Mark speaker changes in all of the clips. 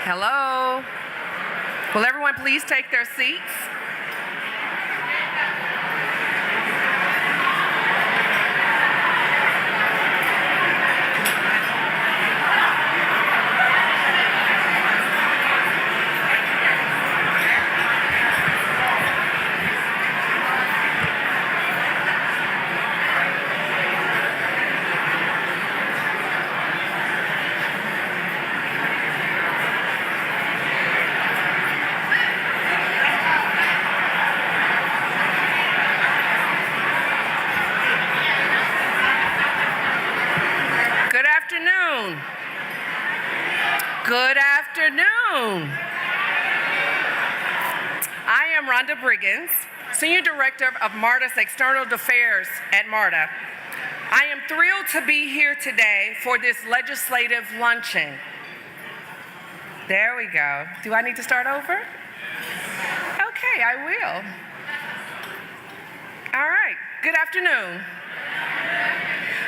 Speaker 1: Hello. Will everyone please take their seats? Good afternoon. I am Rhonda Briggins, Senior Director of MARTA's External Affairs at MARTA. I am thrilled to be here today for this legislative luncheon. There we go. Do I need to start over? Okay, I will. All right, good afternoon.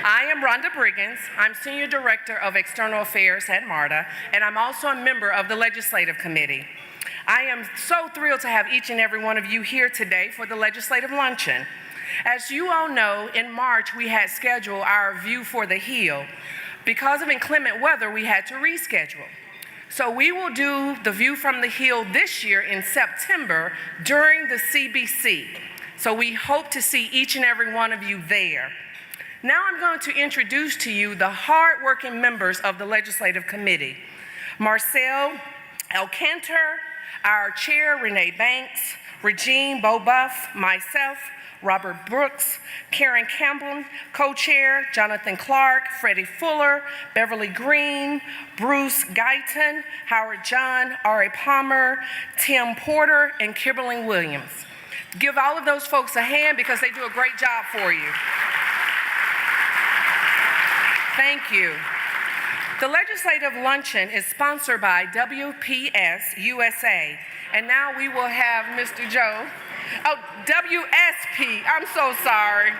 Speaker 1: I am Rhonda Briggins. I'm Senior Director of External Affairs at MARTA, and I'm also a member of the Legislative Committee. I am so thrilled to have each and every one of you here today for the Legislative Luncheon. As you all know, in March, we had scheduled our View for the Hill. Because of inclement weather, we had to reschedule. So we will do the View from the Hill this year in September during the CBC. So we hope to see each and every one of you there. Now I'm going to introduce to you the hard-working members of the Legislative Committee. Marcel Alcantar, our Chair, Renee Banks, Regine Beaubuff, myself, Robert Brooks, Karen Campbell, Co-Chair, Jonathan Clark, Freddie Fuller, Beverly Green, Bruce Guyton, Howard John, Ari Palmer, Tim Porter, and Kimberly Williams. Give all of those folks a hand because they do a great job for you. Thank you. The Legislative Luncheon is sponsored by WPS USA, and now we will have Mr. Joe. Oh, WSP, I'm so sorry.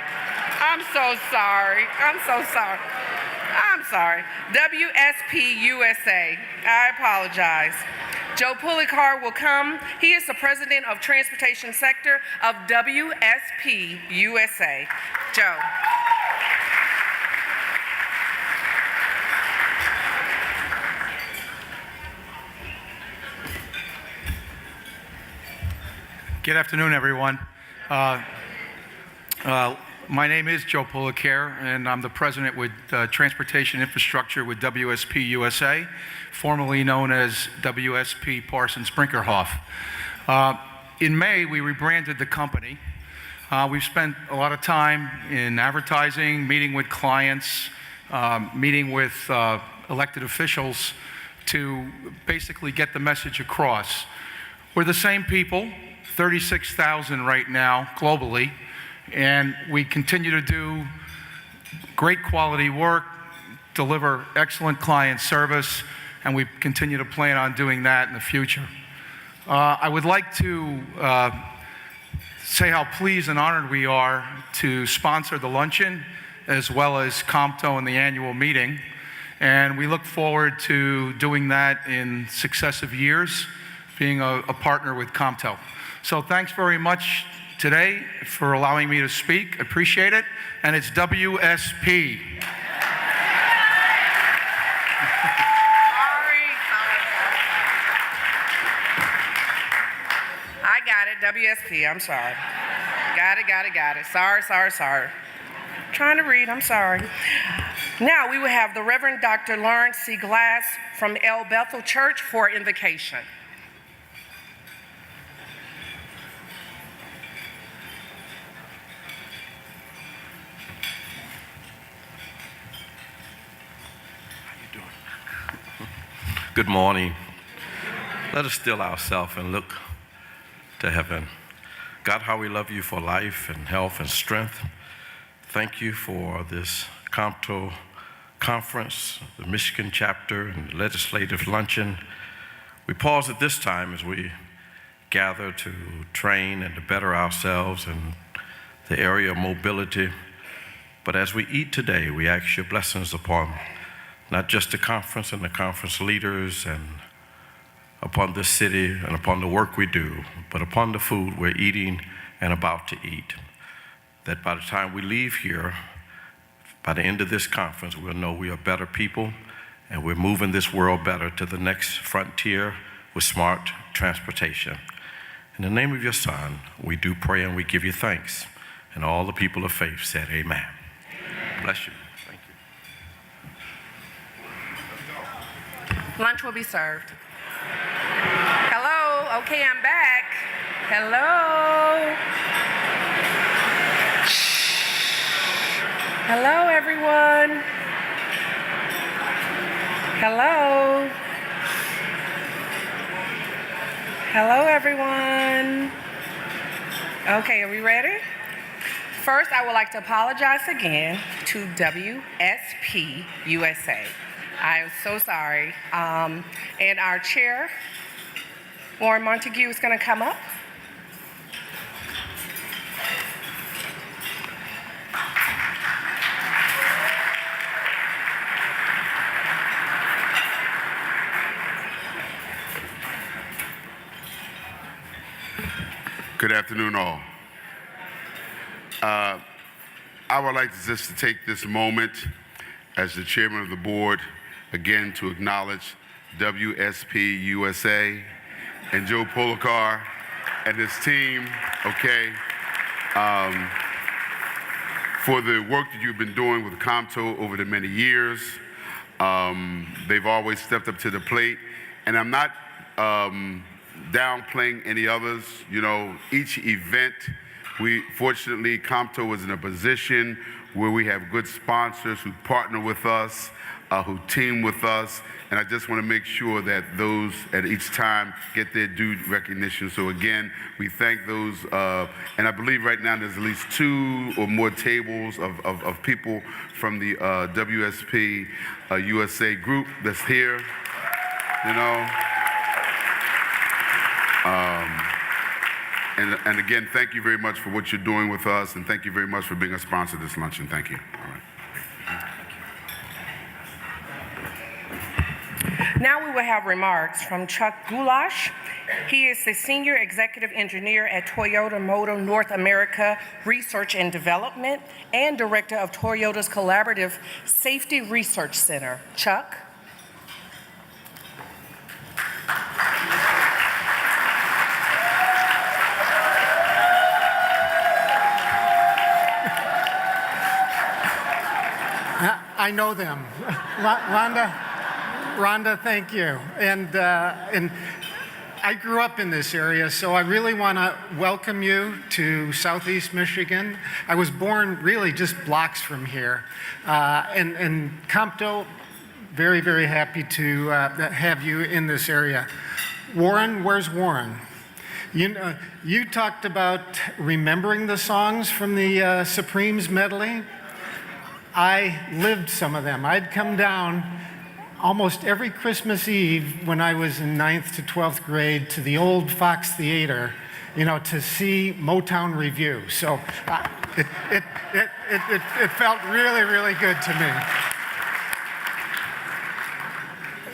Speaker 1: WSP USA, I apologize. Joe Pulikar will come. He is the President of Transportation Sector of WSP USA. Joe.
Speaker 2: Good afternoon, everyone. My name is Joe Pulikar, and I'm the president with Transportation Infrastructure with WSP USA, formerly known as WSP Parsons Brinkerhoff. In May, we rebranded the company. We've spent a lot of time in advertising, meeting with clients, meeting with elected officials to basically get the message across. We're the same people. 36,000 right now globally, and we continue to do great quality work, deliver excellent client service, and we continue to plan on doing that in the future. I would like to say how pleased and honored we are to sponsor the luncheon as well as COMTO and the annual meeting, and we look forward to doing that in successive years, being a partner with COMTO. So thanks very much today for allowing me to speak. Appreciate it. And it's WSP.
Speaker 1: I got it, WSP, I'm sorry. Got it. Sorry. Trying to read, I'm sorry. Now we will have the Reverend Dr. Lawrence C. Glass from El Bethel Church for invocation.
Speaker 3: Good morning. Let us still ourselves and look to heaven. God, how we love you for life and health and strength. Thank you for this COMTO conference, the Michigan chapter, and the legislative luncheon. We pause at this time as we gather to train and to better ourselves in the area of mobility. But as we eat today, we ask your blessings upon not just the conference and the conference leaders and upon this city and upon the work we do, but upon the food we're eating and about to eat. That by the time we leave here, by the end of this conference, we'll know we are better people and we're moving this world better to the next frontier with smart transportation. In the name of your Son, we do pray and we give you thanks. And all the people of faith said, amen. Bless you. Thank you.
Speaker 1: Lunch will be served. Hello. Okay, I'm back. Hello. Hello, everyone. Hello. Hello, everyone. Okay, are we ready? First, I would like to apologize again to WSP USA. I am so sorry. And our chair, Warren Montague, is going to come up.
Speaker 4: Good afternoon, all. I would like to just take this moment as the chairman of the board, again, to acknowledge WSP USA and Joe Polakar and his team, okay, for the work that you've been doing with ComTo over the many years. They've always stepped up to the plate, and I'm not downplaying any others. You know, each event, fortunately, ComTo is in a position where we have good sponsors who partner with us, who team with us, and I just want to make sure that those at each time get their due recognition. So again, we thank those, and I believe right now there's at least 2 or more tables of people from the WSP USA group that's here, you know. And again, thank you very much for what you're doing with us, and thank you very much for being a sponsor of this luncheon. Thank you. All right.
Speaker 1: Now we will have remarks from Chuck Goulash. He is the Senior Executive Engineer at Toyota Motor North America Research and Development and Director of Toyota's Collaborative Safety Research Center. Chuck?
Speaker 5: I know them. Rhonda, thank you. And I grew up in this area, so I really want to welcome you to Southeast Michigan. I was born really just blocks from here. And ComTo, very, very happy to have you in this area. Warren, where's Warren? You talked about remembering the songs from the Supremes medley. I lived some of them. I'd come down almost every Christmas Eve when I was in 9th to 12th grade to the old Fox Theater, you know, to see Motown Review. So it felt really, really good to me.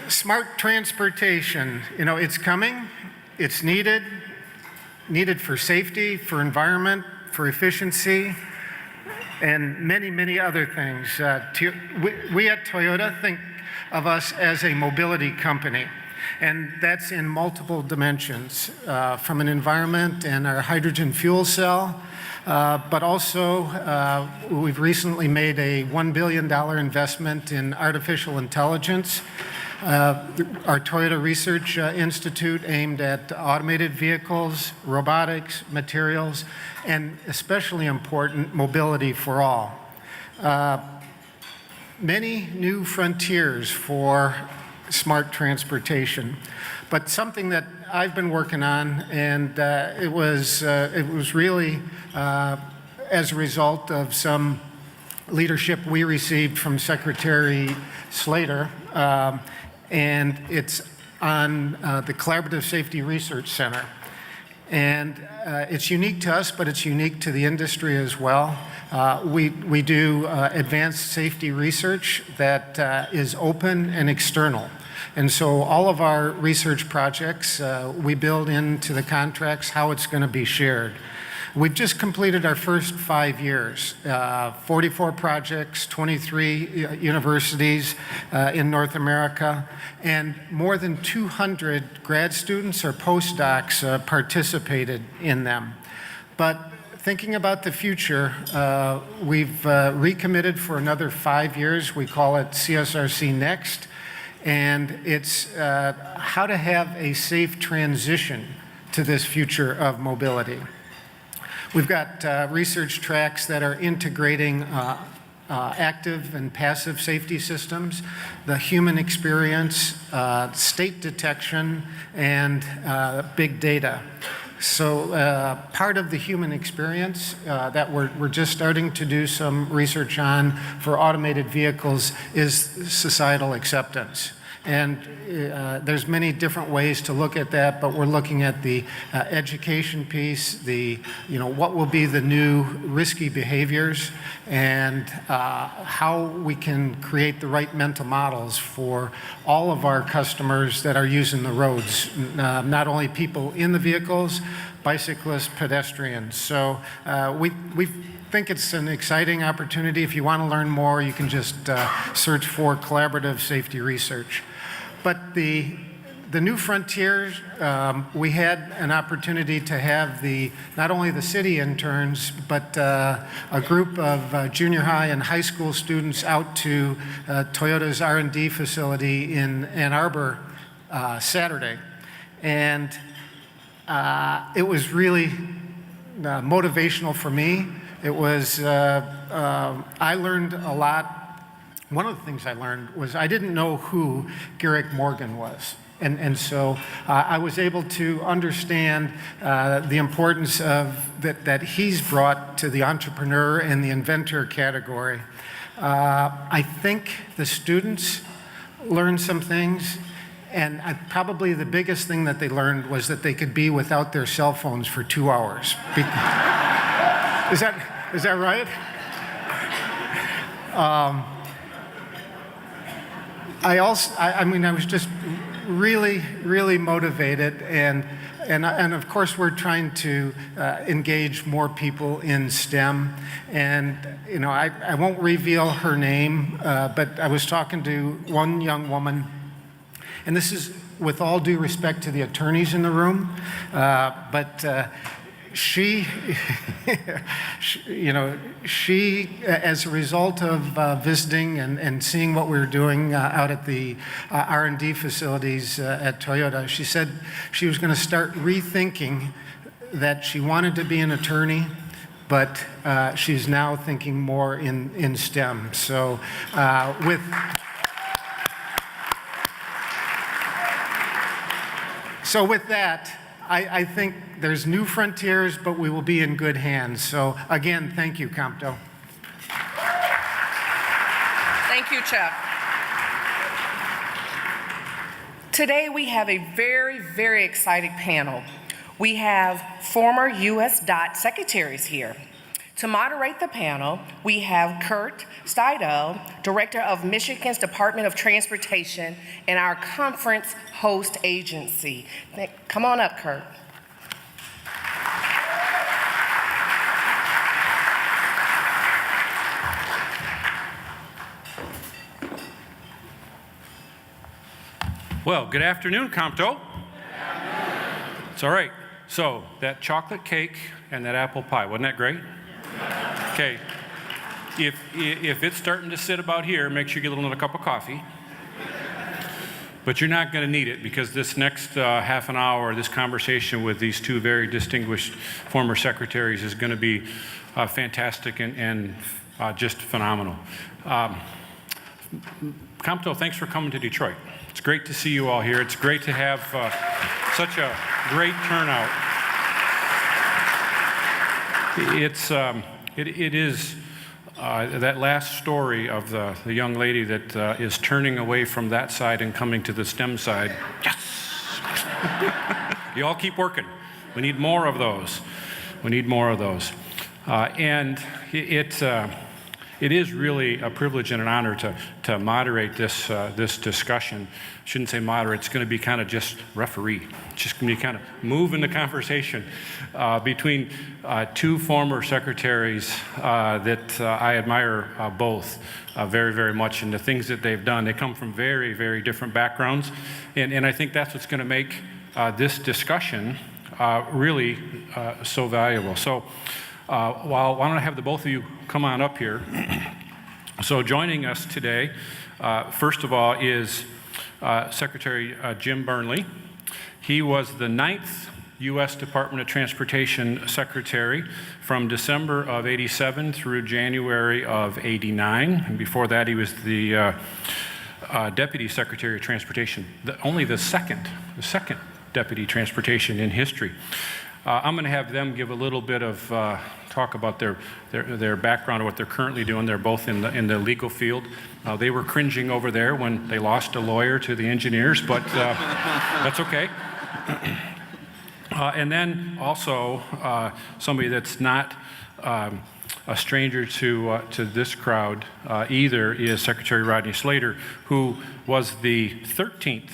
Speaker 5: Smart transportation, you know, it's coming, it's needed for safety, for environment, for efficiency, and many, many other things. We at Toyota think of us as a mobility company, and that's in multiple dimensions, from an environment and our hydrogen fuel cell, but also we've recently made a $1 billion investment in artificial intelligence. Our Toyota Research Institute aimed at automated vehicles, robotics, materials, and especially important, mobility for all. Many new frontiers for smart transportation, but something that I've been working on, and it was really as a result of some leadership we received from Secretary Slater, and it's on the Collaborative Safety Research Center. And it's unique to us, but it's unique to the industry as well. We do advanced safety research that is open and external. And so all of our research projects, we build into the contracts how it's going to be shared. We've just completed our first 5 years, 44 projects, 23 universities in North America, and more than 200 grad students or postdocs participated in them. But thinking about the future, we've recommitted for another 5 years. We call it CSRC Next, and it's how to have a safe transition to this future of mobility. We've got research tracks that are integrating active and passive safety systems, the human experience, state detection, and big data. So part of the human experience that we're just starting to do some research on for automated vehicles is societal acceptance. And there's many different ways to look at that, but we're looking at the education piece, what will be the new risky behaviors, and how we can create the right mental models for all of our customers that are using the roads, not only people in the vehicles, bicyclists, pedestrians. So we think it's an exciting opportunity. If you want to learn more, you can just search for collaborative safety research. But the new frontiers, we had an opportunity to have not only the city interns, but a group of junior high and high school students out to Toyota's R&D facility in Ann Arbor Saturday. And it was really motivational for me. It was, I learned a lot. One of the things I learned was I didn't know who Garrick Morgan was. And so I was able to understand the importance of that he's brought to the entrepreneur and the inventor category. I think the students learned some things, and probably the biggest thing that they learned was that they could be without their cell phones for 2 hours. Is that right? I was just really motivated, and of course we're trying to engage more people in STEM, and I won't reveal her name, but I was talking to one young woman, and this is with all due respect to the attorneys in the room, but she, as a result of visiting and seeing what we were doing out at the R&D facilities at Toyota, she said she was going to start rethinking that she wanted to be an attorney, but she's now thinking more in STEM. So with that, I think there's new frontiers, but we will be in good hands. So again, thank you, Compto.
Speaker 1: Thank you, Chuck. Today we have a very, very exciting panel. We have former U.S. DOT secretaries here. To moderate the panel, we have Kurt Steidel, Director of Michigan's Department of Transportation and our conference host agency. Come on up, Kurt.
Speaker 6: Well, good afternoon, Compto. It's all right. So, that chocolate cake and that apple pie, wasn't that great? Okay. If it's starting to sit about here, make sure you get another cup of coffee. But you're not going to need it, because this next half an hour, this conversation with these two very distinguished former secretaries is going to be fantastic and just phenomenal. Compto, thanks for coming to Detroit. It's great to see you all here. It's great to have such a great turnout. It is that last story of the young lady that is turning away from that side and coming to the STEM side. Yes! You all keep working. We need more of those. We need more of those. And it's it is really a privilege and an honor to moderate this discussion. I shouldn't say moderate, it's going to be kind of just referee. It's just going to be kind of moving the conversation between two former secretaries that I admire both very, very much, and the things that they've done. They come from very, very different backgrounds, and I think that's what's going to make this discussion really so valuable. So why don't I have the both of you come on up here. So joining us today, first of all, is Secretary Jim Burnley. He was the 9th U.S. Department of Transportation Secretary from December of '87 through January of '89. And before that, he was the Deputy Secretary of Transportation, only the second Deputy Transportation in history. I'm going to have them give a little bit of talk about their background and what they're currently doing. They're both in the legal field. They were cringing over there when they lost a lawyer to the engineers, but that's okay. And then also somebody that's not a stranger to this crowd either is Secretary Rodney Slater, who was the 13th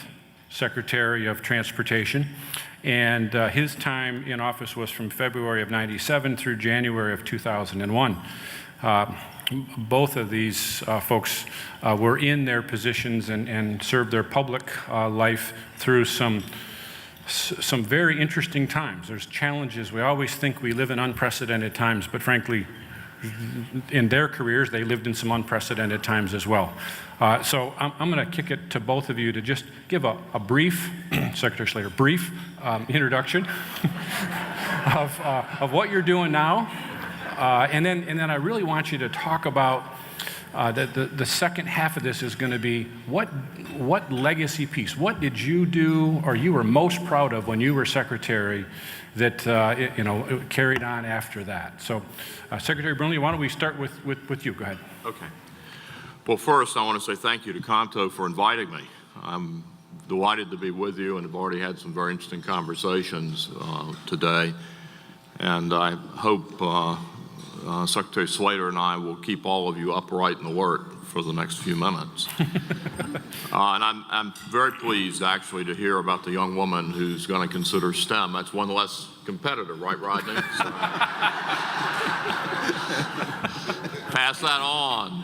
Speaker 6: Secretary of Transportation, and his time in office was from February of '97 through January of 2001. Both of these folks were in their positions and served their public life through some very interesting times. There's challenges. We always think we live in unprecedented times, but frankly, in their careers, they lived in some unprecedented times as well. So I'm going to kick it to both of you to just give a brief, Secretary Slater, brief introduction of what you're doing now, and then I really want you to talk about the second half of this is going to be what legacy piece, what did you do or you were most proud of when you were secretary that it carried on after that. So Secretary Burnley, why don't we start with you? Go ahead.
Speaker 7: Okay. Well, first I want to say thank you to COMTO for inviting me. I'm delighted to be with you and have already had some very interesting conversations today. And I hope Secretary Slater and I will keep all of you upright and alert for the next few minutes. And I'm very pleased, actually, to hear about the young woman who's going to consider STEM. That's one less competitor, right, Rodney? So, pass that on.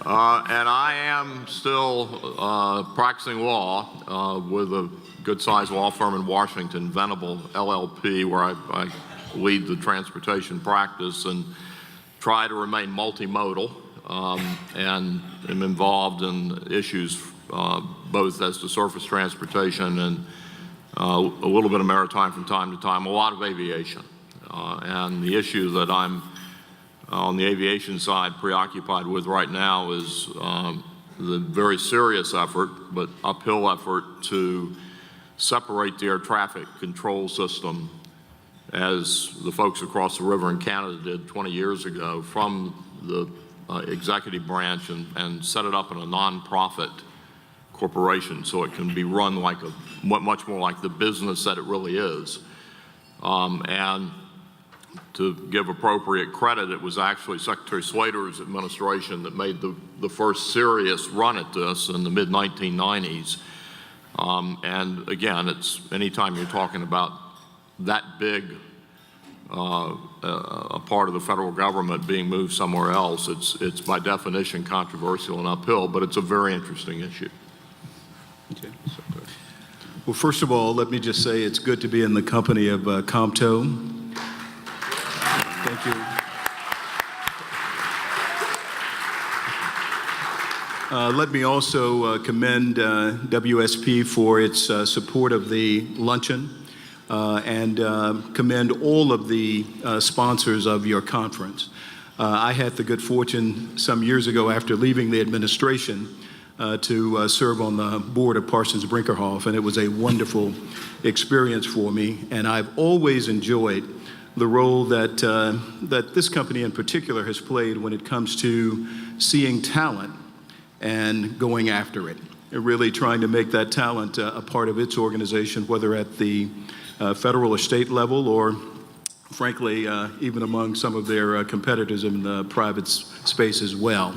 Speaker 7: And I am still practicing law with a good-sized law firm in Washington, Venable LLP, where I lead the transportation practice and try to remain multimodal and am involved in issues both as to surface transportation and a little bit of maritime from time to time, a lot of aviation. And the issue that I'm on the aviation side preoccupied with right now is the very serious effort, but uphill effort, to separate the air traffic control system, as the folks across the river in Canada did 20 years ago, from the executive branch and set it up in a nonprofit corporation so it can be run like much more like the business that it really is. And to give appropriate credit, it was actually Secretary Slater's administration that made the first serious run at this in the mid-1990s. And again, it's anytime you're talking about that big a part of the federal government being moved somewhere else, it's by definition controversial and uphill, but it's a very interesting issue.
Speaker 8: Okay. Well, first of all, let me just say it's good to be in the company of COMTO. Thank you. Let me also commend WSP for its support of the Luncheon and commend all of the sponsors of your conference. I had the good fortune some years ago, after leaving the administration, to serve on the board of Parsons Brinckerhoff, and it was a wonderful experience for me. And I've always enjoyed the role that this company in particular has played when it comes to seeing talent and going after it, and really trying to make that talent a part of its organization, whether at the federal or state level or frankly, even among some of their competitors in the private space as well.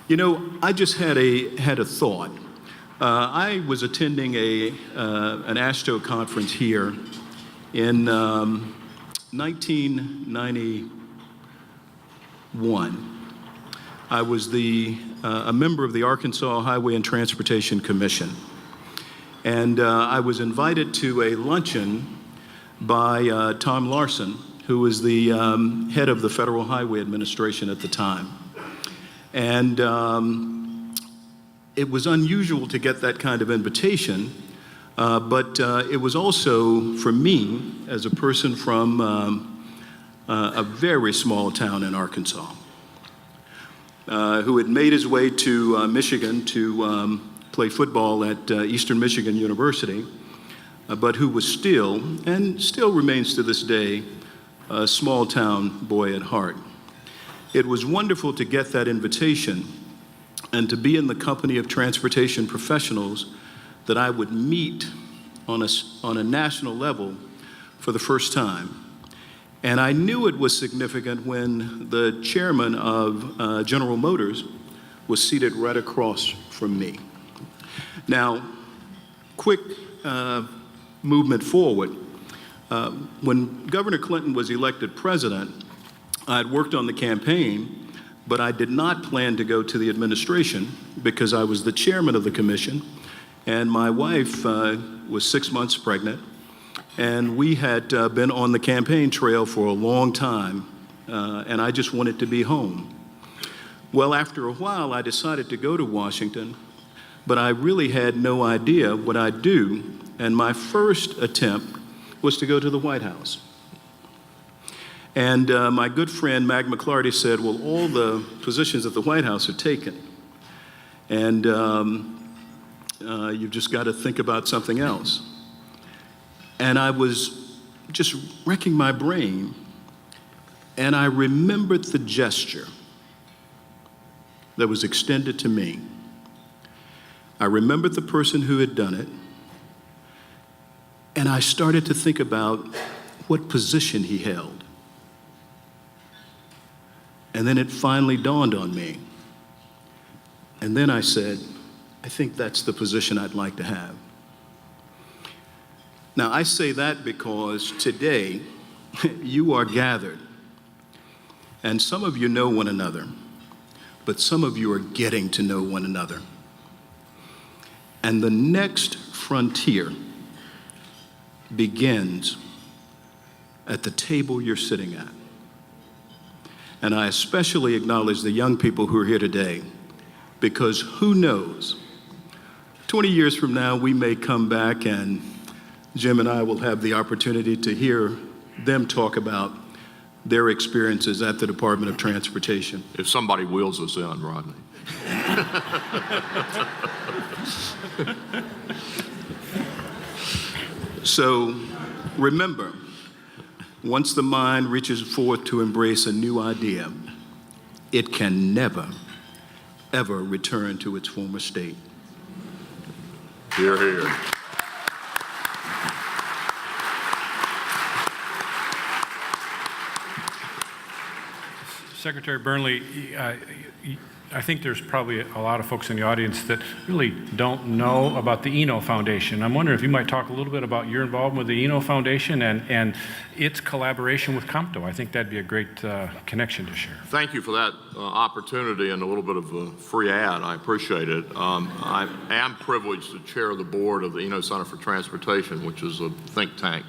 Speaker 8: You know, I just had a thought. I was attending an ASHTO conference here in 1991. I was a member of the Arkansas Highway and Transportation Commission. And I was invited to a luncheon by Tom Larson, who was the head of the Federal Highway Administration at the time. And it was unusual to get that kind of invitation, but it was also, for me, as a person from a very small town in Arkansas, who had made his way to Michigan to play football at Eastern Michigan University, but who was still, and still remains to this day, a small town boy at heart. It was wonderful to get that invitation and to be in the company of transportation professionals that I would meet on a national level for the first time. And I knew it was significant when the chairman of General Motors was seated right across from me. Now, quick movement forward. When Governor Clinton was elected president, I had worked on the campaign, but I did not plan to go to the administration because I was the chairman of the commission, and my wife was 6 months pregnant, and we had been on the campaign trail for a long time, and I just wanted to be home. Well, after a while, I decided to go to Washington, but I really had no idea what I'd do, and my first attempt was to go to the White House. And my good friend, Mag McClarty, said, well, all the positions at the White House are taken, and you've just got to think about something else. And I was just wrecking my brain, and I remembered the gesture that was extended to me. I remembered the person who had done it, and I started to think about what position he held. And then it finally dawned on me. And then I said, I think that's the position I'd like to have. Now, I say that because today you are gathered, and some of you know one another, but some of you are getting to know one another. And the next frontier begins at the table you're sitting at. And I especially acknowledge the young people who are here today, because who knows, 20 years from now, we may come back and Jim and I will have the opportunity to hear them talk about their experiences at the Department of Transportation.
Speaker 7: If somebody wheels us in, Rodney.
Speaker 8: So remember, once the mind reaches forth to embrace a new idea, it can never, ever return to its former state.
Speaker 7: Hear, hear.
Speaker 6: Secretary Burnley, I think there's probably a lot of folks in the audience that really don't know about the Eno Foundation. I'm wondering if you might talk a little bit about your involvement with the Eno Foundation and its collaboration with COMPTO. I think that'd be a great connection to share.
Speaker 7: Thank you for that opportunity and a little bit of a free ad. I appreciate it. I am privileged to chair the board of the Eno Center for Transportation, which is a think tank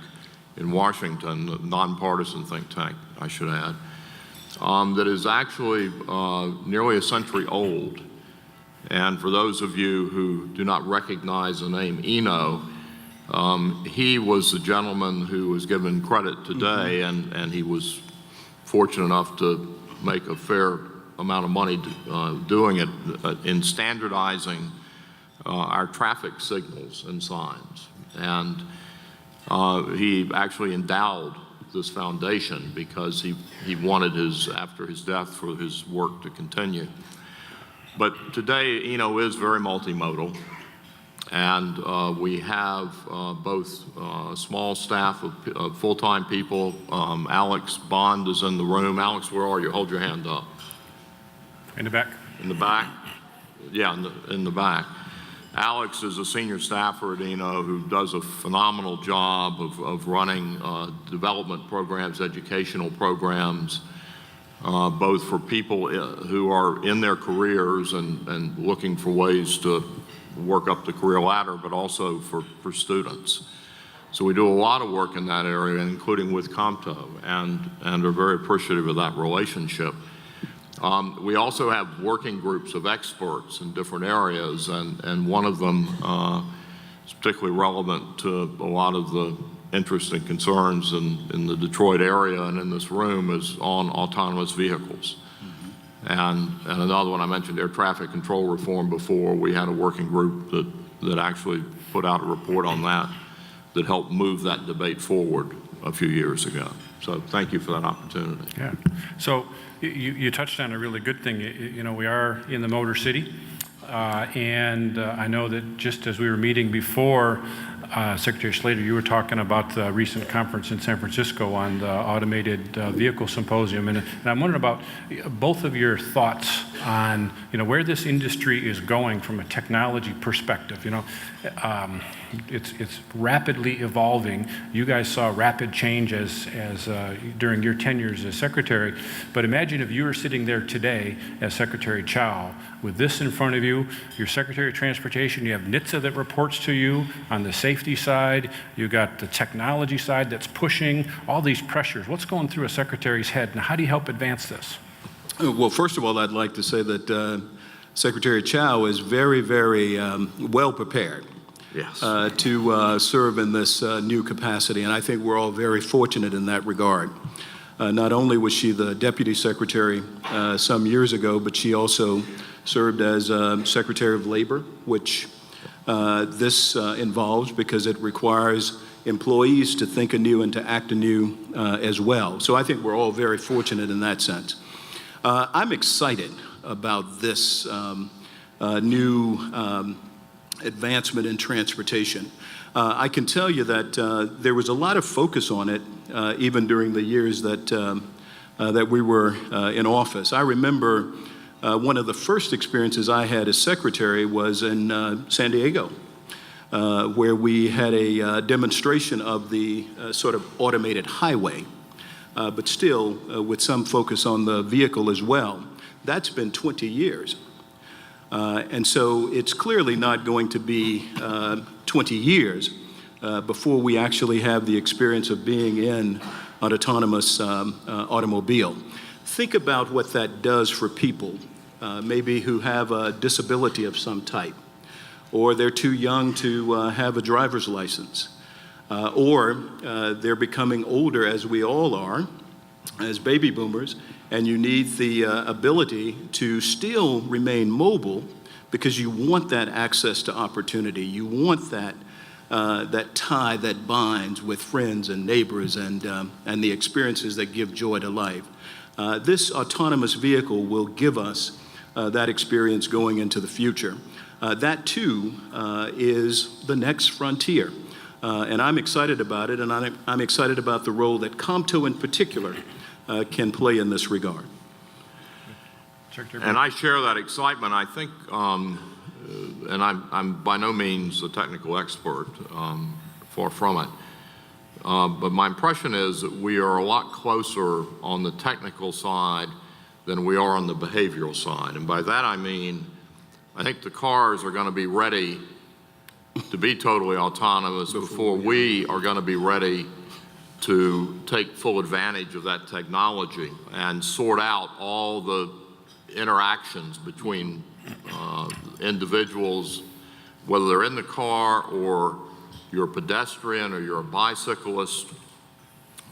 Speaker 7: in Washington, a nonpartisan think tank, I should add. That is actually nearly a century old. And for those of you who do not recognize the name Eno, he was the gentleman who was given credit today, and he was fortunate enough to make a fair amount of money doing it in standardizing our traffic signals and signs. And he actually endowed this foundation because he wanted after his death for his work to continue. But today, Eno is very multimodal, and we have both small staff of full-time people. Alex Bond is in the room. Alex, where are you? Hold your hand up.
Speaker 6: In the back.
Speaker 7: In the back? Yeah, in the back. Alex is a senior staffer at Eno who does a phenomenal job of running development programs, educational programs, both for people who are in their careers and looking for ways to work up the career ladder, but also for students. So we do a lot of work in that area, including with Compto, and are very appreciative of that relationship. We also have working groups of experts in different areas, and one of them is particularly relevant to a lot of the interest and concerns in the Detroit area and in this room is on autonomous vehicles. And another one, I mentioned air traffic control reform before. We had a working group that actually put out a report on that helped move that debate forward a few years ago. So thank you for that opportunity.
Speaker 6: Yeah. So you touched on a really good thing. You know, we are in the Motor City, and I know that just as we were meeting before, Secretary Slater, you were talking about the recent conference in San Francisco on the automated vehicle symposium, and I'm wondering about both of your thoughts on, you know, where this industry is going from a technology perspective. You know, it's rapidly evolving. You guys saw rapid change as during your tenures as secretary, but imagine if you were sitting there today as Secretary Chow with this in front of you, your Secretary of Transportation, you have NHTSA that reports to you on the safety side, you got the technology side that's pushing all these pressures. What's going through a secretary's head, and how do you help advance this?
Speaker 8: Well, first of all, I'd like to say that Secretary Chow is very, very well prepared.
Speaker 7: Yes.
Speaker 8: To serve in this new capacity, and I think we're all very fortunate in that regard. Not only was she the Deputy Secretary some years ago, but she also served as Secretary of Labor, which this involves because it requires employees to think anew and to act anew as well. So I think we're all very fortunate in that sense. I'm excited about this new advancement in transportation. I can tell you that there was a lot of focus on it even during the years that we were in office. I remember one of the first experiences I had as secretary was in San Diego, where we had a demonstration of the sort of automated highway, but still with some focus on the vehicle as well. That's been 20 years. And so it's clearly not going to be 20 years before we actually have the experience of being in an autonomous automobile. Think about what that does for people, maybe who have a disability of some type, or they're too young to have a driver's license, or they're becoming older, as we all are, as baby boomers, and you need the ability to still remain mobile because you want that access to opportunity. You want that that tie that binds with friends and neighbors and the experiences that give joy to life. This autonomous vehicle will give us that experience going into the future. That too is the next frontier. And I'm excited about it, and I'm excited about the role that Compto in particular can play in this regard.
Speaker 7: And I share that excitement. I think, and I'm by no means a technical expert, far from it, but my impression is that we are a lot closer on the technical side than we are on the behavioral side. And by that I mean, I think the cars are going to be ready to be totally autonomous before we are going to be ready to take full advantage of that technology and sort out all the interactions between individuals, whether they're in the car or you're a pedestrian or you're a bicyclist.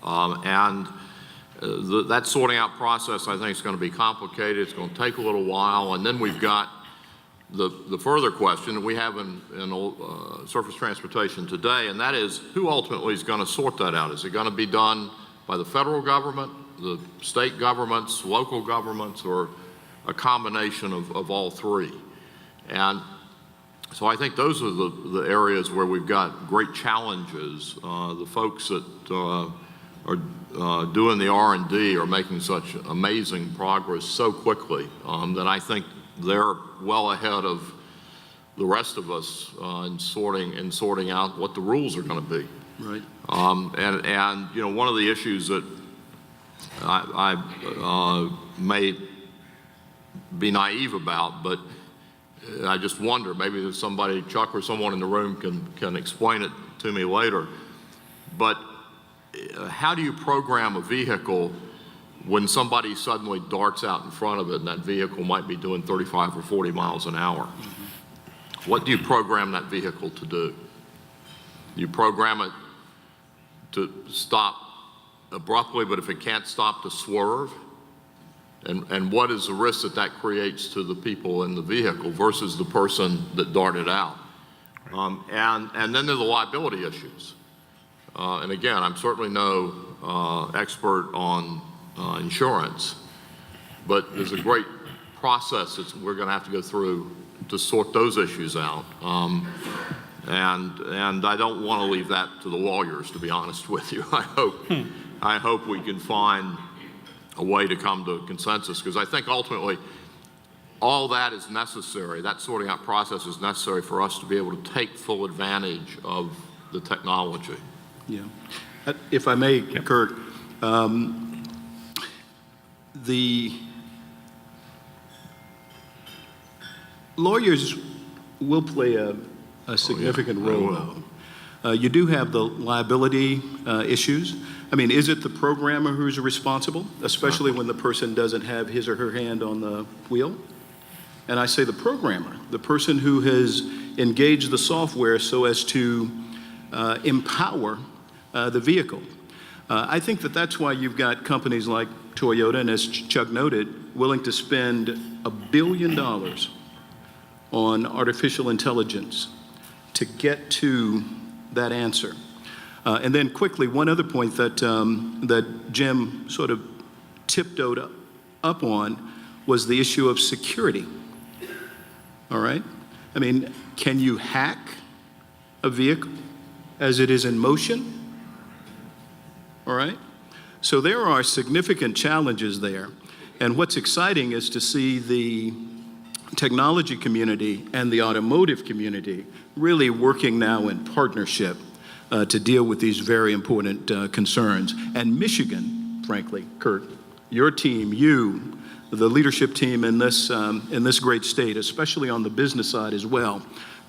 Speaker 7: That sorting out process, I think, is going to be complicated. It's going to take a little while. And then we've got the further question that we have in surface transportation today, and that is who ultimately is going to sort that out? Is it going to be done by the federal government, the state governments, local governments, or a combination of all three? And So I think those are the areas where we've got great challenges. The folks that are doing the R&D are making such amazing progress so quickly that I think they're well ahead of the rest of us in sorting out what the rules are going to be.
Speaker 8: Right.
Speaker 7: And you know, one of the issues that I may be naive about, but I just wonder, maybe if somebody, Chuck or someone in the room can explain it to me later, but how do you program a vehicle when somebody suddenly darts out in front of it and that vehicle might be doing 35 or 40 miles an hour? Mm-hmm. What do you program that vehicle to do? You program it to stop abruptly, but if it can't stop, to swerve? And what is the risk that creates to the people in the vehicle versus the person that darted out? And then there are the liability issues. And again, I'm certainly no expert on insurance, but there's a great process that we're going to have to go through to sort those issues out. And I don't want to leave that to the lawyers, to be honest with you. I hope we can find a way to come to a consensus, because I think ultimately all that is necessary. That sorting out process is necessary for us to be able to take full advantage of the technology.
Speaker 8: Yeah. If I may, yep. Kurt, the lawyers will play a significant role. You do have the liability issues. I mean, is it the programmer who's responsible, especially when the person doesn't have his or her hand on the wheel? And I say the programmer, the person who has engaged the software so as to empower the vehicle. I think that's why you've got companies like Toyota, and as Chuck noted, willing to spend $1 billion on artificial intelligence to get to that answer. And then quickly, one other point that Jim sort of tiptoed up on was the issue of security. All right? I mean, can you hack a vehicle as it is in motion? All right? So there are significant challenges there. And what's exciting is to see the technology community and the automotive community really working now in partnership to deal with these very important concerns. And Michigan, frankly, Kurt, your team, you, the leadership team in this great state, especially on the business side as well,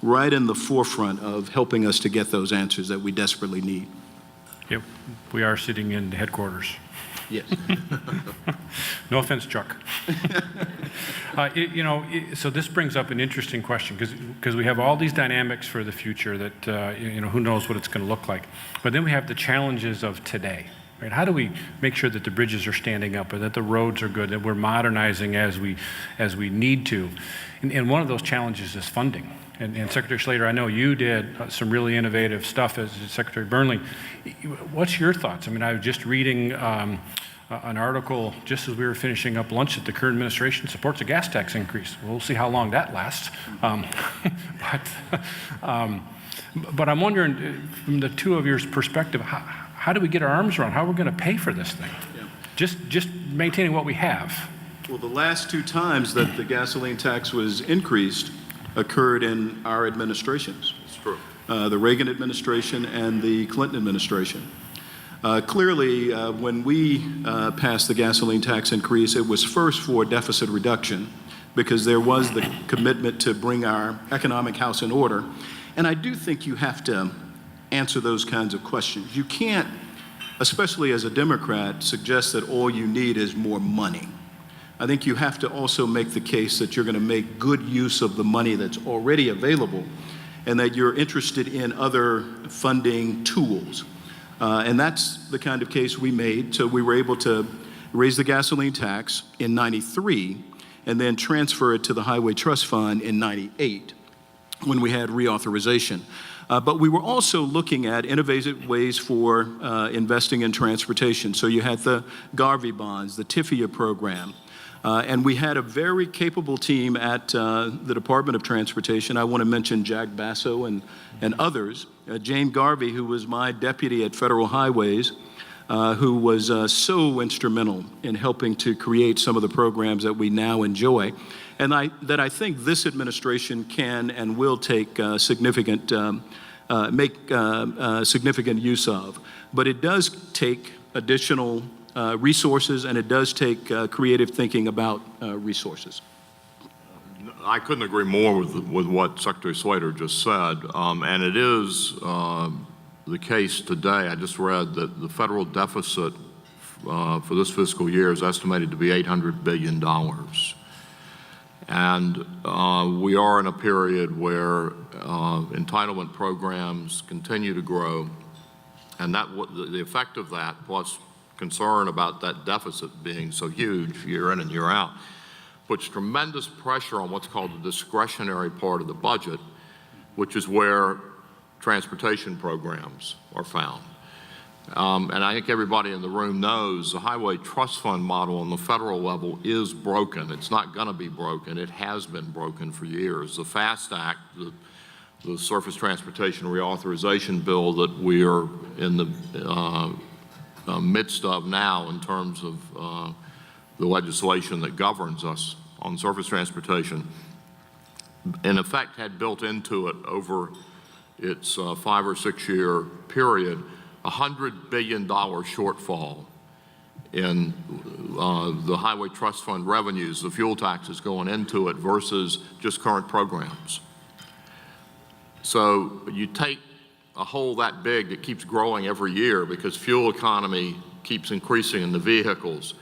Speaker 8: right in the forefront of helping us to get those answers that we desperately need.
Speaker 6: Yep, we are sitting in headquarters.
Speaker 8: Yes.
Speaker 6: No offense, Chuck. So this brings up an interesting question, because we have all these dynamics for the future that, who knows what it's going to look like. But then we have the challenges of today, right? How do we make sure that the bridges are standing up, or that the roads are good, that we're modernizing as we need to? And one of those challenges is funding. And Secretary Slater, I know you did some really innovative stuff as Secretary Burnley. What's your thoughts? I mean, I was just reading an article just as we were finishing up lunch that the current administration supports a gas tax increase. We'll see how long that lasts. But I'm wondering, from the two of your perspective, how do we get our arms around how we're going to pay for this thing? Yeah. Just maintaining what we have.
Speaker 8: Well, the last two times that the gasoline tax was increased occurred in our administrations.
Speaker 7: That's true.
Speaker 8: The Reagan administration and the Clinton administration. Clearly, when we passed the gasoline tax increase, it was first for deficit reduction, because there was the commitment to bring our economic house in order. And I do think you have to answer those kinds of questions. You can't, especially as a Democrat, suggest that all you need is more money. I think you have to also make the case that you're going to make good use of the money that's already available, and that you're interested in other funding tools. And that's the kind of case we made. So we were able to raise the gasoline tax in '93 and then transfer it to the Highway Trust Fund in '98 when we had reauthorization. But we were also looking at innovative ways for investing in transportation. So you had the Garvey bonds, the TIFIA program, and we had a very capable team at the Department of Transportation. I want to mention Jack Basso and others. Jane Garvey, who was my deputy at Federal Highways, who was so instrumental in helping to create some of the programs that we now enjoy, and that I think this administration can and will take significant use of. But it does take additional resources, and it does take creative thinking about resources.
Speaker 7: I couldn't agree more with what Secretary Slater just said, and it is the case today. I just read that the federal deficit for this fiscal year is estimated to be $800 billion. And we are in a period where entitlement programs continue to grow, and the effect of that, plus concern about that deficit being so huge year in and year out, puts tremendous pressure on what's called the discretionary part of the budget, which is where transportation programs are found. And I think everybody in the room knows the Highway Trust Fund model on the federal level is broken. It's not going to be broken. It has been broken for years. The FAST Act, the Surface Transportation Reauthorization Bill that we are in the midst of now in terms of the legislation that governs us on surface transportation, in effect had built into it over its 5 or 6 year period $100 billion shortfall in the Highway Trust Fund revenues, the fuel taxes going into it versus just current programs. So you take a hole that big that keeps growing every year because fuel economy keeps increasing in the vehicles,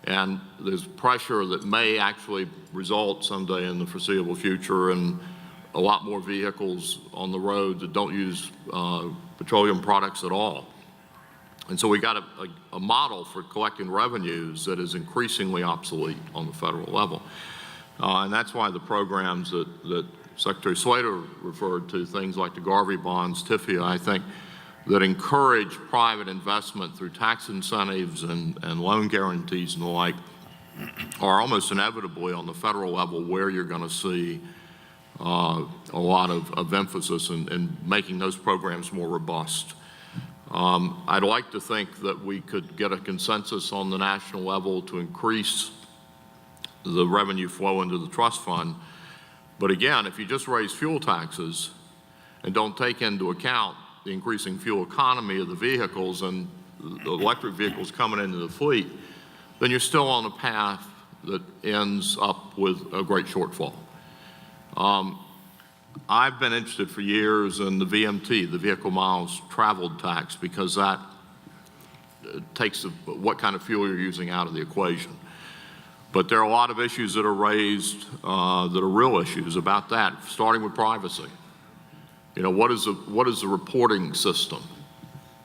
Speaker 7: and there's pressure that may actually result someday in the foreseeable future in a lot more vehicles on the road that don't use petroleum products at all. And so we got a model for collecting revenues that is increasingly obsolete on the federal level. And that's why the programs that Secretary Slater referred to, things like the Garvey bonds, TIFIA, I think, that encourage private investment through tax incentives and loan guarantees and the like, are almost inevitably on the federal level where you're going to see a lot of emphasis in making those programs more robust. I'd like to think that we could get a consensus on the national level to increase the revenue flow into the trust fund. But again, if you just raise fuel taxes and don't take into account the increasing fuel economy of the vehicles and the electric vehicles coming into the fleet, then you're still on a path that ends up with a great shortfall. I've been interested for years in the VMT, the Vehicle Miles Traveled Tax, because that takes what kind of fuel you're using out of the equation. But there are a lot of issues that are raised that are real issues about that, starting with privacy. You know, what is the reporting system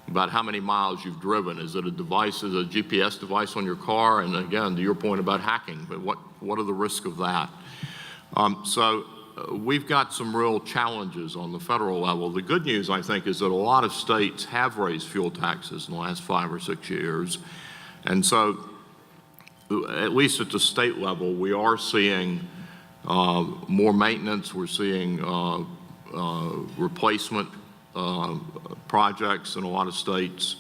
Speaker 7: about how many miles you've driven? Is it a device, is it a GPS device on your car? And again, to your point about hacking, but what are the risks of that? We've got some real challenges on the federal level. The good news, I think, is that a lot of states have raised fuel taxes in the last 5 or 6 years. And so, at least at the state level, we are seeing more maintenance. We're seeing replacement projects in a lot of states.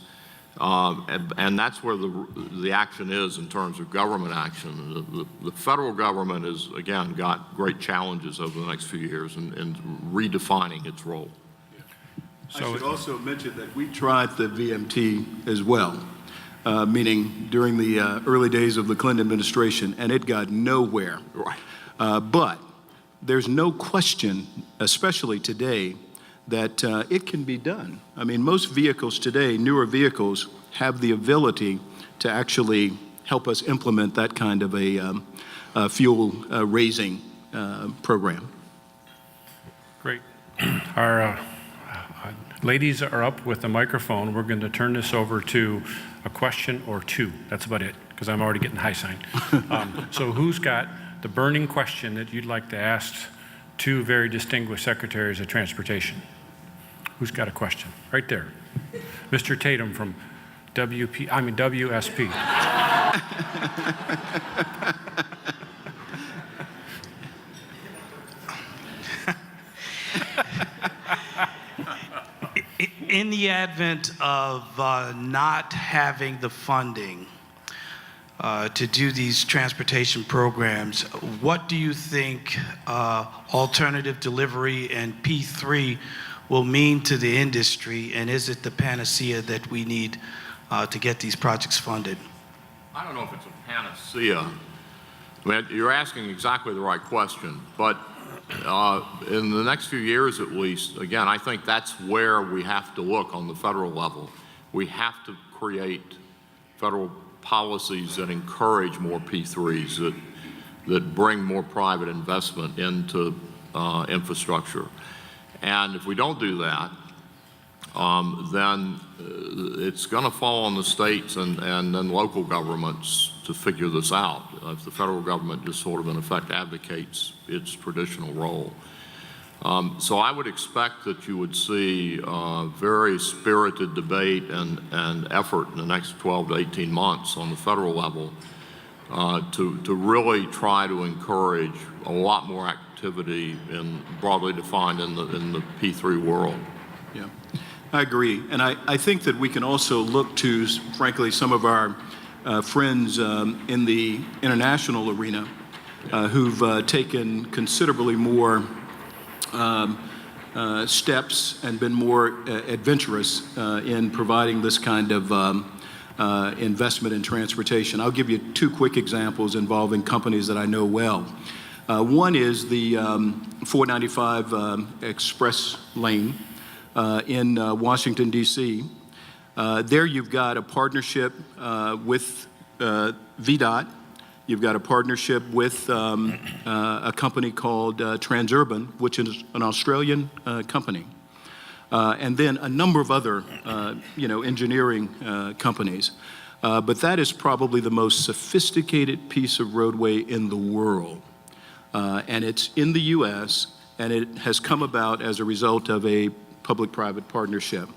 Speaker 7: And that's where the action is in terms of government action. The federal government has, again, got great challenges over the next few years in redefining its role.
Speaker 8: I should also mention that we tried the VMT as well, meaning during the early days of the Clinton administration, and it got nowhere.
Speaker 7: Right.
Speaker 8: But there's no question, especially today, that it can be done. I mean, most vehicles today, newer vehicles, have the ability to actually help us implement that kind of a fuel raising program.
Speaker 6: Great. Our ladies are up with the microphone. We're going to turn this over to a question or two. That's about it, because I'm already getting high sign. So who's got the burning question that you'd like to ask two very distinguished secretaries of transportation? Who's got a question? Right there. Mr. Tatum from WSP.
Speaker 9: In the advent of not having the funding to do these transportation programs, what do you think alternative delivery and P3 will mean to the industry, and is it the panacea that we need to get these projects funded?
Speaker 7: I don't know if it's a panacea. I mean, you're asking exactly the right question, but in the next few years at least, again, I think that's where we have to look on the federal level. We have to create federal policies that encourage more P3s, that bring more private investment into infrastructure. And if we don't do that, then it's going to fall on the states and then local governments to figure this out, if the federal government just sort of in effect abdicates its traditional role. So I would expect that you would see very spirited debate and effort in the next 12 to 18 months on the federal level to really try to encourage a lot more activity broadly defined in the P3 world.
Speaker 8: Yeah, I agree. And I think that we can also look to, frankly, some of our friends in the international arena who've taken considerably more steps and been more adventurous in providing this kind of investment in transportation. I'll give you two quick examples involving companies that I know well. One is the 495 Express Lane in Washington, D.C. There you've got a partnership with VDOT. You've got a partnership with a company called Transurban, which is an Australian company. And then a number of other, engineering companies. But that is probably the most sophisticated piece of roadway in the world. And it's in the U.S., and it has come about as a result of a public-private partnership.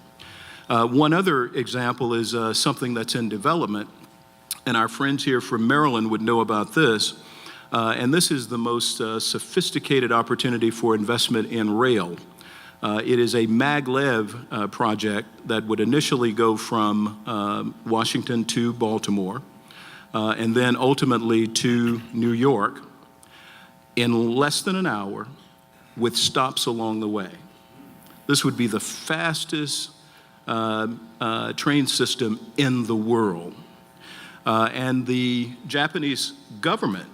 Speaker 8: One other example is something that's in development, and our friends here from Maryland would know about this. And this is the most sophisticated opportunity for investment in rail. It is a maglev project that would initially go from Washington to Baltimore, and then ultimately to New York in less than an hour with stops along the way. This would be the fastest train system in the world. And the Japanese government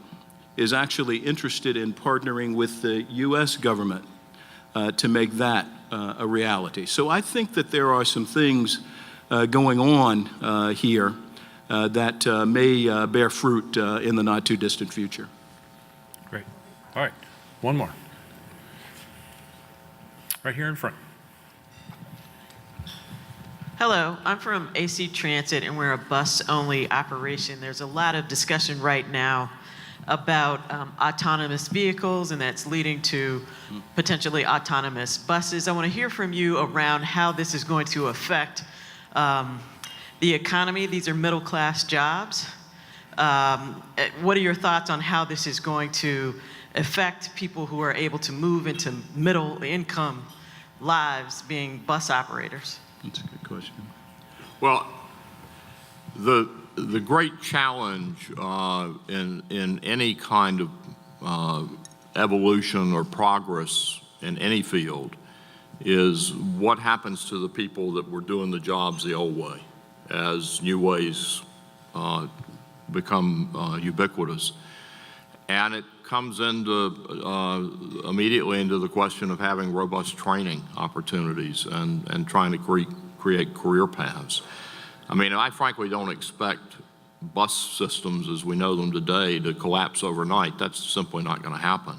Speaker 8: is actually interested in partnering with the U.S. government to make that a reality. So I think that there are some things going on here that may bear fruit in the not too distant future.
Speaker 6: Great. All right. One more. Right here in front.
Speaker 10: Hello, I'm from AC Transit, and we're a bus-only operation. There's a lot of discussion right now about autonomous vehicles, and that's leading to potentially autonomous buses. I want to hear from you around how this is going to affect the economy. These are middle-class jobs. What are your thoughts on how this is going to affect people who are able to move into middle-income lives being bus operators?
Speaker 8: That's a good question.
Speaker 7: Well, the great challenge in any kind of evolution or progress in any field is what happens to the people that were doing the jobs the old way as new ways become ubiquitous. And it comes immediately into the question of having robust training opportunities and trying to create career paths. I mean, I frankly don't expect bus systems as we know them today to collapse overnight. That's simply not going to happen.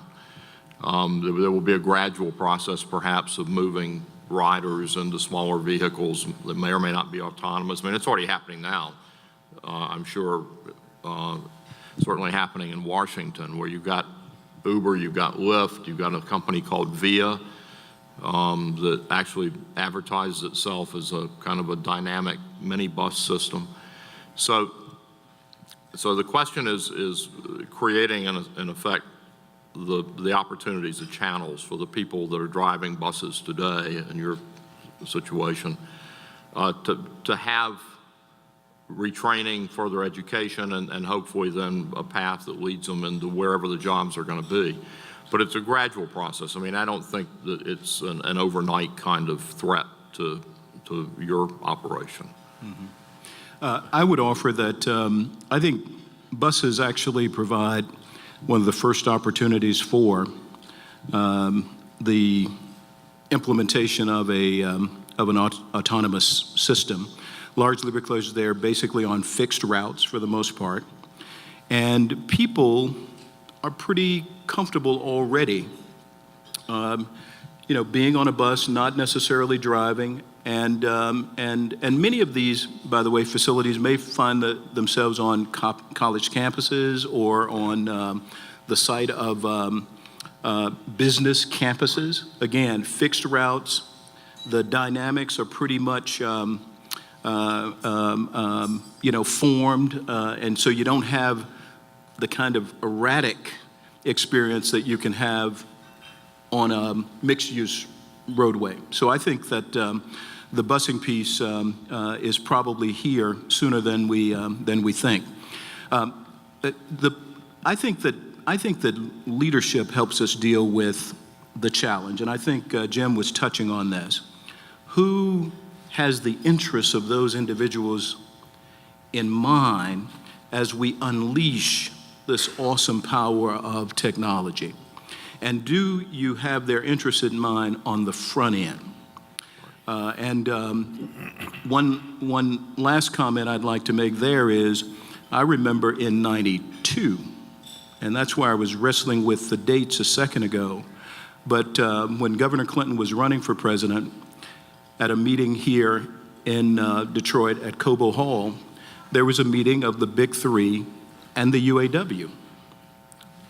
Speaker 7: There will be a gradual process, perhaps, of moving riders into smaller vehicles that may or may not be autonomous. I mean, it's already happening now. I'm sure certainly happening in Washington, where you've got Uber, you've got Lyft, you've got a company called Via that actually advertises itself as a kind of a dynamic mini bus system. So the question is creating, in effect, the opportunities, the channels for the people that are driving buses today in your situation, to have retraining, further education, and hopefully then a path that leads them into wherever the jobs are going to be. But it's a gradual process. I mean, I don't think that it's an overnight kind of threat to your operation.
Speaker 8: I would offer that I think buses actually provide one of the first opportunities for the implementation of an autonomous system, largely because they're basically on fixed routes for the most part, and people are pretty comfortable already, being on a bus, not necessarily driving, and many of these, by the way, facilities may find themselves on college campuses or on the site of business campuses. Again, fixed routes. The dynamics are pretty much formed, and so you don't have the kind of erratic experience that you can have on a mixed-use roadway. So I think that the busing piece is probably here sooner than we think. I think that leadership helps us deal with the challenge, and I think Jim was touching on this. Who has the interests of those individuals in mind as we unleash this awesome power of technology? And do you have their interests in mind on the front end? One last comment I'd like to make there is, I remember in '92, and that's why I was wrestling with the dates a second ago, but when Governor Clinton was running for president, at a meeting here in Detroit at Cobo Hall, there was a meeting of the Big Three and the UAW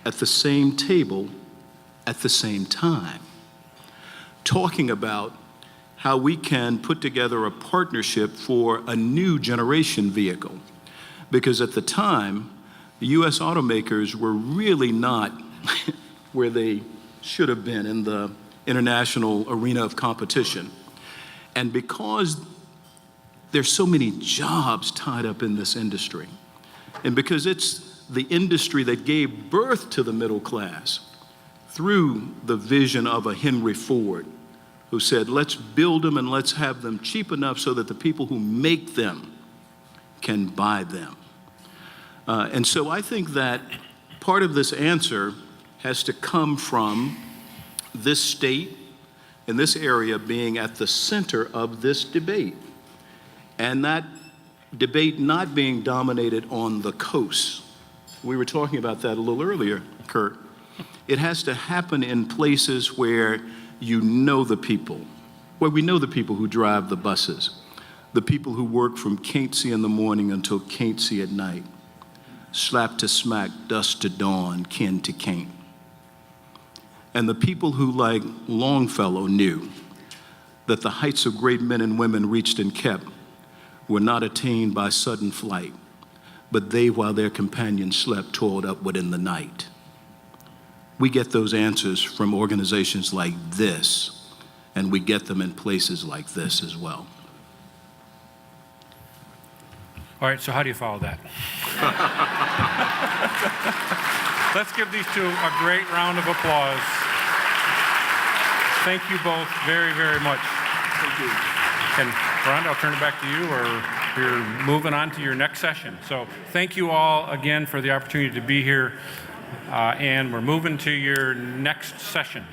Speaker 8: at the same table at the same time, talking about how we can put together a partnership for a new generation vehicle. Because at the time, the U.S. automakers were really not where they should have been in the international arena of competition. And because there's so many jobs tied up in this industry, and because it's the industry that gave birth to the middle class through the vision of a Henry Ford, who said, let's build them and let's have them cheap enough so that the people who make them can buy them. And so I think that part of this answer has to come from this state and this area being at the center of this debate. And that debate not being dominated on the coast. We were talking about that a little earlier, Kurt. It has to happen in places where you know the people, where we know the people who drive the buses, the people who work from can't see in the morning until can't see at night, slap to smack, dusk to dawn, kin to can't. And the people who, like Longfellow, knew that the heights of great men and women reached and kept were not attained by sudden flight, but they, while their companions slept, toiled upward in the night. We get those answers from organizations like this, and we get them in places like this as well.
Speaker 6: All right, so how do you follow that? Let's give these two a great round of applause. Thank you both very, very much.
Speaker 8: Thank you.
Speaker 6: And Rhonda, I'll turn it back to you, or we're moving on to your next session. So thank you all again for the opportunity to be here, and we're moving to your next session.